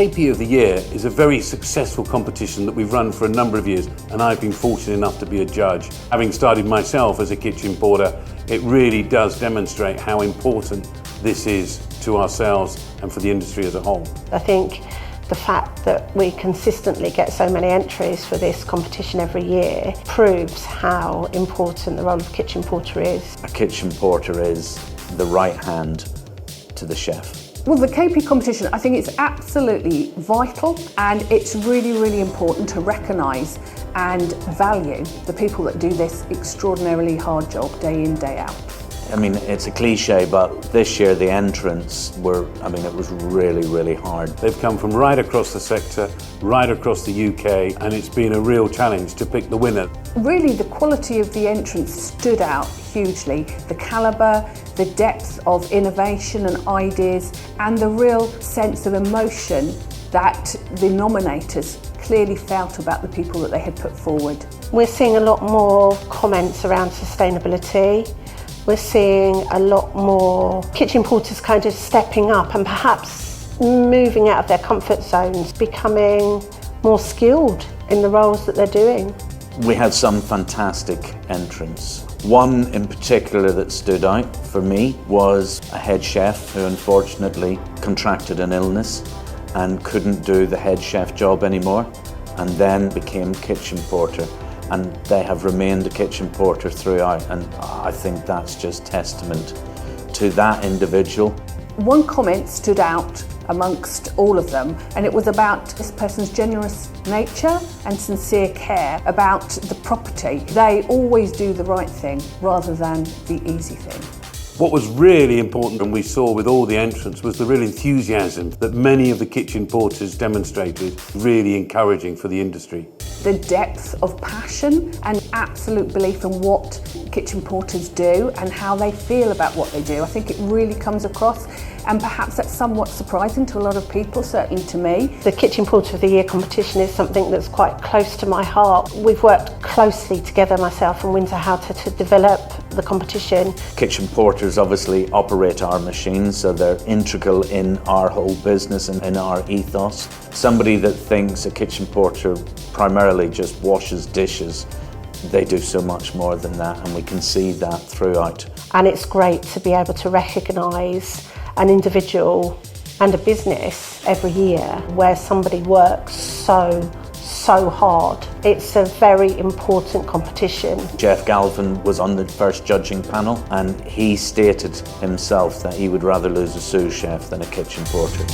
KP of the Year is a very successful competition that we've run for a number of years, and I've been fortunate enough to be a judge. Having started myself as a kitchen porter, it really does demonstrate how important this is to ourselves and for the industry as a whole. I think the fact that we consistently get so many entries for this competition every year proves how important the role of kitchen porter is. A kitchen porter is the right hand to the chef. Well, the KP competition, I think it's absolutely vital, and it's really, really important to recognise and value the people that do this extraordinarily hard job day in, day out. I mean, it's a cliche, but this year the entrants were, it was really, really hard. They've come from right across the sector, right across the UK, and it's been a real challenge to pick the winner. Really, the quality of the entrants stood out hugely. The calibre, the depth of innovation and ideas, and the real sense of emotion that the nominators clearly felt about the people that they had put forward. We're seeing a lot more comments around sustainability. We're seeing a lot more kitchen porters kind of stepping up and perhaps moving out of their comfort zones, becoming more skilled in the roles that they're doing. We had some fantastic entrants. One in particular that stood out for me was a head chef who unfortunately contracted an illness and couldn't do the head chef job anymore, and then became kitchen porter. And they have remained a kitchen porter throughout, and I think that's just testament to that individual. One comment stood out amongst all of them, and it was about this person's generous nature and sincere care about the property. They always do the right thing rather than the easy thing. What was really important, and we saw with all the entrants, was the real enthusiasm that many of the kitchen porters demonstrated, really encouraging for the industry. The depth of passion and absolute belief in what kitchen porters do and how they feel about what they do. I think it really comes across, and perhaps that's somewhat surprising to a lot of people, certainly to me. The Kitchen Porter of the Year competition is something that's quite close to my heart. We've worked closely together, myself and Windsor Houghton, to develop the competition. Kitchen porters obviously operate our machines, so they're integral in our whole business and in our ethos. Somebody that thinks a kitchen porter primarily just washes dishes, they do so much more than that, and we can see that throughout. And it's great to be able to recognise an individual and a business every year where somebody works so hard. It's a very important competition. Jeff Galvin was on the first judging panel, and he stated himself that he would rather lose a sous chef than a kitchen porter.